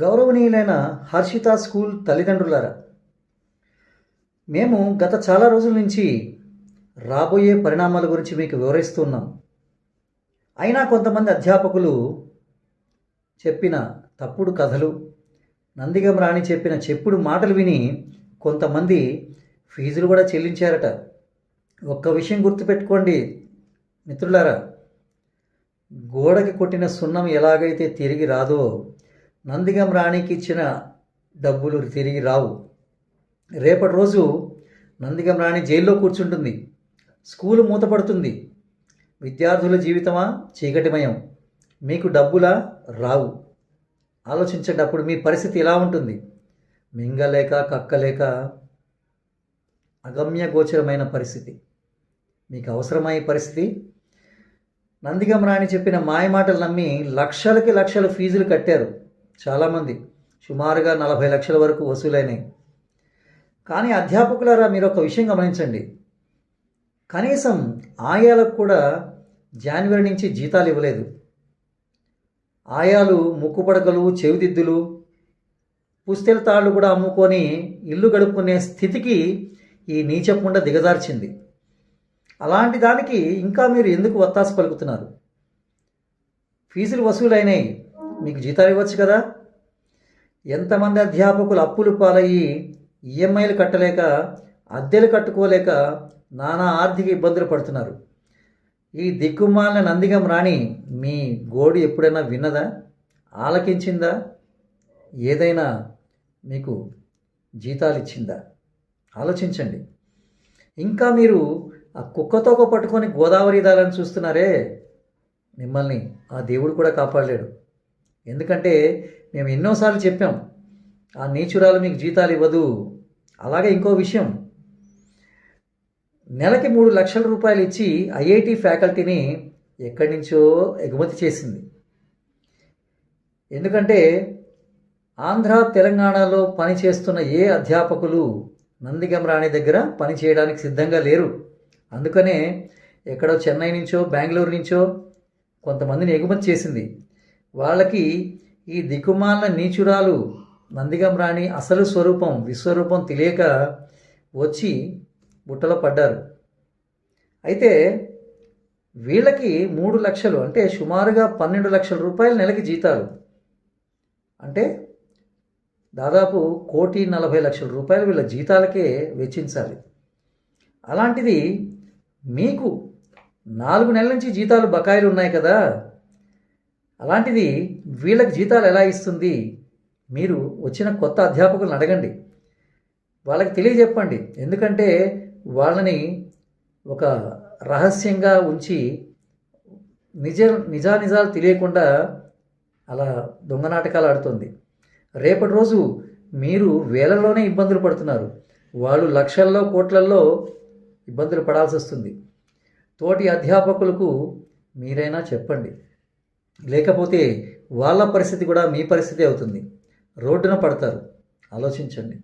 గౌరవనీయులైన హర్షిత స్కూల్ తల్లిదండ్రులారా, మేము గత చాలా రోజుల నుంచి రాబోయే పరిణామాల గురించి మీకు వివరిస్తున్నాం. అయినా కొంతమంది అధ్యాపకులు చెప్పిన తప్పుడు కథలు, నందిగం రాణి చెప్పిన చెప్పుడు మాటలు విని కొంతమంది ఫీజులు కూడా చెల్లించారట. ఒక్క విషయం గుర్తుపెట్టుకోండి మిత్రులారా, గోడకి కొట్టిన సున్నం ఎలాగైతే తిరిగి రాదో, నందిగం రాణికి ఇచ్చిన డబ్బులు తిరిగి రావు. రేపటి రోజు నందిగం రాణి జైల్లో కూర్చుంటుంది, స్కూలు మూతపడుతుంది. విద్యార్థుల జీవితమా చీకటిమయం, మీకు డబ్బులా రావు. ఆలోచించండి, అప్పుడు మీ పరిస్థితి ఎలా ఉంటుంది? మింగలేక కక్కలేక అగమ్య గోచరమైన పరిస్థితి. మీకు అవసరమయ్యే పరిస్థితి. నందిగం రాణి చెప్పిన మాయమాటలు నమ్మి లక్షలకి లక్షలు ఫీజులు కట్టారు చాలామంది. సుమారుగా 40 లక్షల వరకు వసూలైనాయి. కానీ అధ్యాపకులారా, మీరు ఒక విషయం గమనించండి. కనీసం ఆయాలకు కూడా జనవరి నుంచి జీతాలు ఇవ్వలేదు. ఆయాలు ముక్కుపడకలు, చెవిదిద్దులు, పుస్తెల తాళ్ళు కూడా అమ్ముకొని ఇల్లు గడుపుకునే స్థితికి ఈ నీచపుండ దిగజార్చింది. అలాంటి దానికి ఇంకా మీరు ఎందుకు వత్తాసు పలుకుతున్నారు? ఫీజులు వసూలైనాయి, మీకు జీతాలు ఇవ్వచ్చు కదా. ఎంతమంది అధ్యాపకులు అప్పులు పాలయ్యి ఈఎంఐలు కట్టలేక, అద్దెలు కట్టుకోలేక నానా ఆర్థిక ఇబ్బందులు పడుతున్నారు. ఈ దిక్కుమాలిన నందిగం రాణి మీ గోడు ఎప్పుడైనా విన్నదా? ఆలకించిందా? ఏదైనా మీకు జీతాలు ఇచ్చిందా? ఆలోచించండి. ఇంకా మీరు ఆ కుక్కతోక పట్టుకొని గోదావరి దాలని చూస్తున్నారే, మిమ్మల్ని ఆ దేవుడు కూడా కాపాడలేడు. ఎందుకంటే మేము ఎన్నోసార్లు చెప్పాం, ఆ నీచురాలు మీకు జీతాలు ఇవ్వదు. అలాగే ఇంకో విషయం, నెలకి 3 లక్షల రూపాయలు ఇచ్చి ఐఐటి ఫ్యాకల్టీని ఎక్కడి నుంచో ఎగుమతి చేసింది. ఎందుకంటే ఆంధ్ర తెలంగాణలో పనిచేస్తున్న ఏ అధ్యాపకులు నందిగం రాణి దగ్గర పని చేయడానికి సిద్ధంగా లేరు. అందుకనే ఎక్కడో చెన్నై నుంచో బెంగళూరు నుంచో కొంతమందిని ఎగుమతి చేసింది. వాళ్ళకి ఈ దిక్కుమాలిన నీచురాలు నందిగం రాణి అసలు స్వరూపం, విశ్వరూపం తెలియక వచ్చి బుట్టలో పడ్డారు. అయితే వీళ్ళకి 3 లక్షలు అంటే సుమారుగా 12 లక్షల రూపాయలు నెలకి జీతాలు, అంటే దాదాపు 1,40,00,000 రూపాయలు వీళ్ళ జీతాలకే వెచ్చించాలి. అలాంటిది మీకు 4 నెలల నుంచి జీతాలు బకాయిలు ఉన్నాయి కదా. అలాంటిది వీళ్ళకి జీతాలు ఎలా ఇస్తుంది? మీరు వచ్చిన కొత్త అధ్యాపకులను అడగండి, వాళ్ళకి తెలియజెప్పండి. ఎందుకంటే వాళ్ళని ఒక రహస్యంగా ఉంచి నిజాలు తెలియకుండా అలా దొంగ నాటకాలు ఆడుతుంది. రేపటి రోజు మీరు వేలల్లోనే ఇబ్బందులు పడుతున్నారు, వాళ్ళు లక్షల్లో కోట్లల్లో ఇబ్బందులు పడాల్సి వస్తుంది. తోటి అధ్యాపకులకు మీరైనా చెప్పండి, లేకపోతే వాళ్ళ పరిస్థితి కూడా మీ పరిస్థితి అవుతుంది. రోడ్డున పడతారు. ఆలోచించండి.